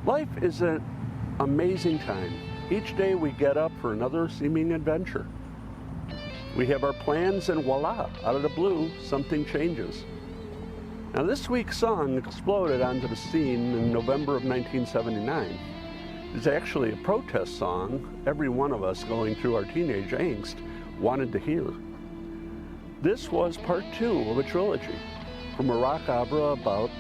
Life is an amazing time. Each day we get up for another seeming adventure. We have our plans and voila, out of the blue, something changes. Now this week's song exploded onto the scene in November of 1979. It's actually a protest song every one of us going through our teenage angst wanted to hear. This was part 2 of a trilogy from a rock opera about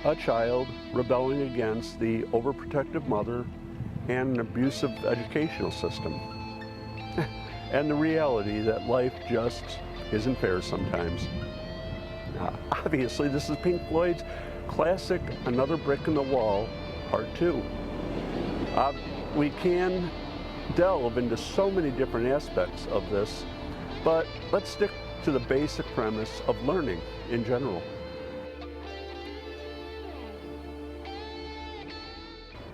a child rebelling against the overprotective mother and an abusive educational system. And the reality that life just isn't fair sometimes. Now, obviously, this is Pink Floyd's classic Another Brick in the Wall, part 2. We can delve into so many different aspects of this, but let's stick to the basic premise of learning in general.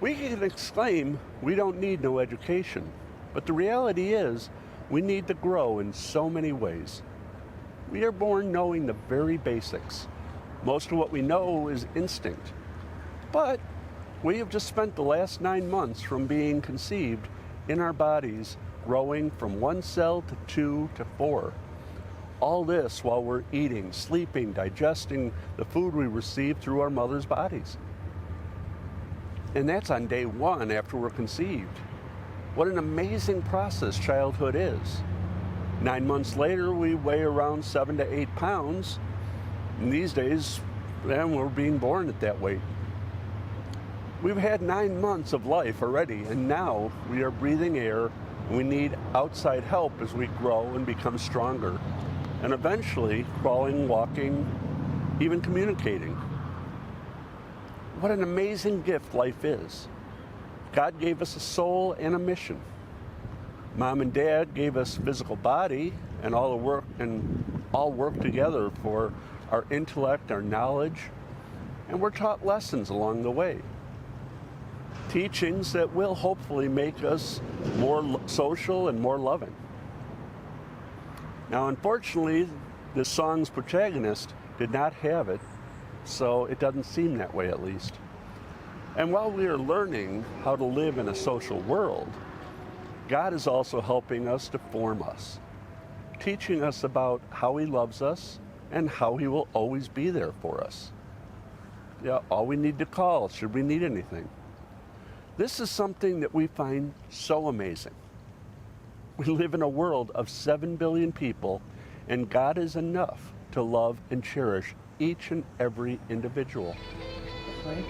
We can exclaim, we don't need no education, but the reality is, we need to grow in so many ways. We are born knowing the very basics. Most of what we know is instinct, but we have just spent the last 9 months from being conceived in our bodies, growing from 1 cell to 2 to 4. All this while we're eating, sleeping, digesting the food we receive through our mother's bodies. And that's on day 1 after we're conceived. What an amazing process childhood is. 9 months later, we weigh around 7 to 8 pounds. And these days, then we're being born at that weight. We've had 9 months of life already, and now we are breathing air, and we need outside help as we grow and become stronger, and eventually crawling, walking, even communicating. What an amazing gift life is. God gave us a soul and a mission. Mom and Dad gave us physical body and all work together for our intellect, our knowledge, and we're taught lessons along the way. Teachings that will hopefully make us more social and more loving. Now, unfortunately, this song's protagonist did not have it, so it doesn't seem that way at least. And while we are learning how to live in a social world, God is also helping us to form us, teaching us about how He loves us and how He will always be there for us. Yeah, all we need to call should we need anything. This is something that we find so amazing. We live in a world of 7 billion people, and God is enough to love and cherish each and every individual. Right?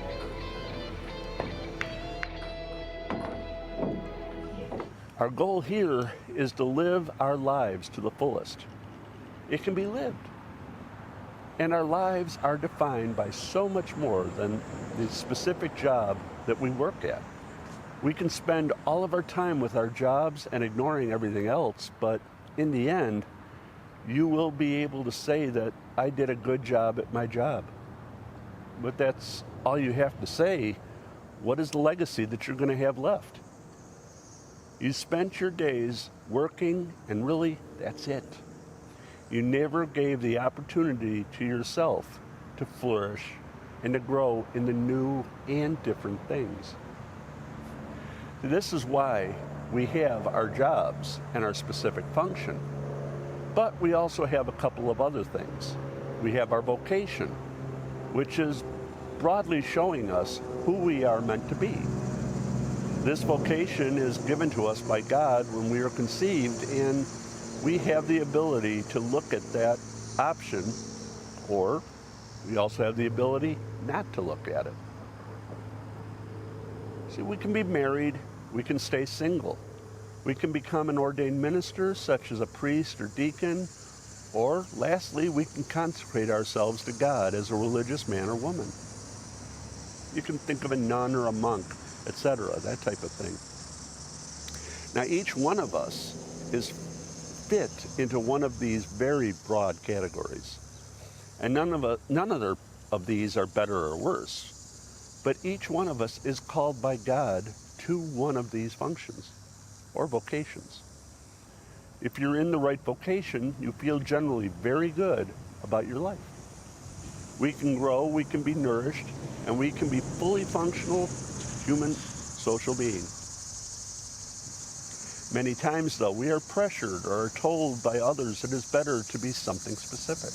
Our goal here is to live our lives to the fullest. It can be lived. And our lives are defined by so much more than the specific job that we work at. We can spend all of our time with our jobs and ignoring everything else, but in the end, you will be able to say that I did a good job at my job. But that's all you have to say. What is the legacy that you're going to have left? You spent your days working, and really, that's it. You never gave the opportunity to yourself to flourish and to grow in the new and different things. This is why we have our jobs and our specific function. But we also have a couple of other things. We have our vocation, which is broadly showing us who we are meant to be. This vocation is given to us by God when we are conceived, and we have the ability to look at that option, or we also have the ability not to look at it. See, we can be married, we can stay single, we can become an ordained minister, such as a priest or deacon, or lastly, we can consecrate ourselves to God as a religious man or woman. You can think of a nun or a monk, etc., that type of thing. Now, each one of us is fit into one of these very broad categories. And none of these are better or worse. But each one of us is called by God to one of these functions or vocations. If you're in the right vocation, you feel generally very good about your life. We can grow, we can be nourished, and we can be fully functional human social being. Many times, though, we are pressured or are told by others it is better to be something specific.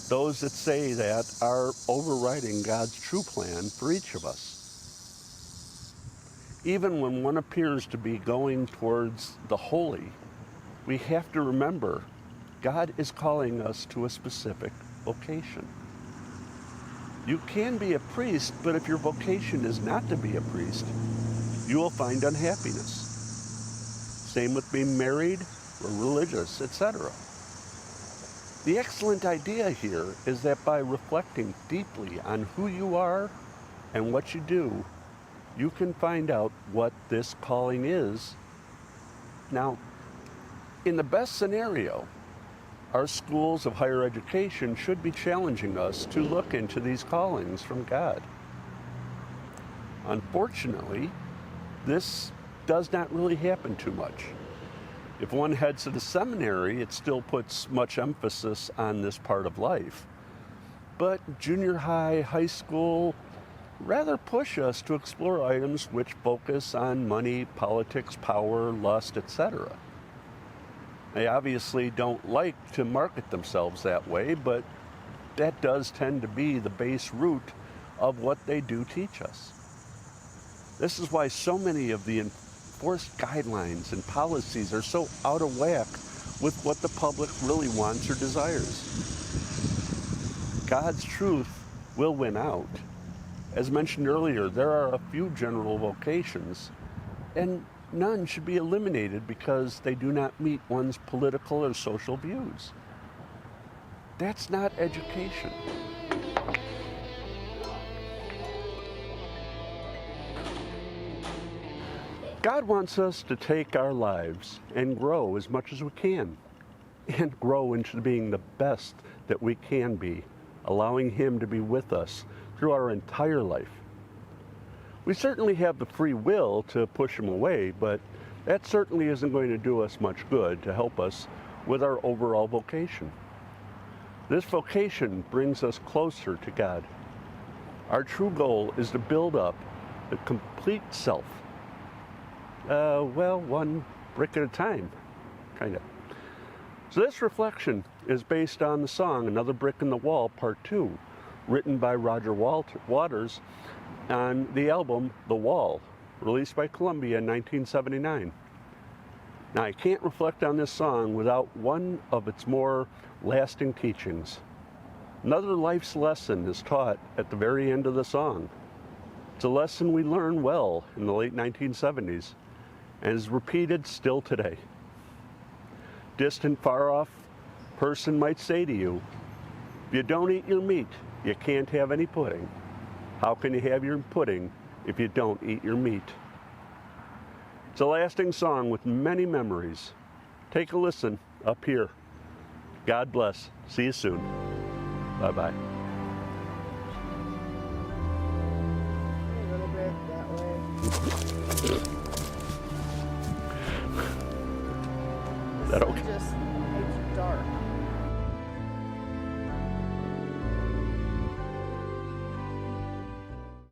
Those that say that are overriding God's true plan for each of us. Even when one appears to be going towards the holy, we have to remember God is calling us to a specific vocation. You can be a priest, but if your vocation is not to be a priest, you will find unhappiness. Same with being married or religious, etc. The excellent idea here is that by reflecting deeply on who you are and what you do, you can find out what this calling is. Now, in the best scenario, our schools of higher education should be challenging us to look into these callings from God. Unfortunately, this does not really happen too much. If one heads to the seminary, it still puts much emphasis on this part of life. But junior high, high school, rather push us to explore items which focus on money, politics, power, lust, etc. They obviously don't like to market themselves that way, but that does tend to be the base root of what they do teach us. This is why so many of the enforced guidelines and policies are so out of whack with what the public really wants or desires. God's truth will win out. As mentioned earlier, there are a few general vocations, and none should be eliminated because they do not meet one's political or social views. That's not education. God wants us to take our lives and grow as much as we can, and grow into being the best that we can be, allowing Him to be with us through our entire life. We certainly have the free will to push Him away, but that certainly isn't going to do us much good to help us with our overall vocation. This vocation brings us closer to God. Our true goal is to build up the complete self. One brick at a time, kind of. So this reflection is based on the song Another Brick in the Wall, Part 2, written by Roger Waters on the album The Wall, released by Columbia in 1979. Now, I can't reflect on this song without one of its more lasting teachings. Another life's lesson is taught at the very end of the song. It's a lesson we learned well in the late 1970s and is repeated still today. Distant, far-off person might say to you, if you don't eat your meat, you can't have any pudding. How can you have your pudding if you don't eat your meat? It's a lasting song with many memories. Take a listen up here. God bless. See you soon. Bye-bye. A little bit that way. Is that okay? Just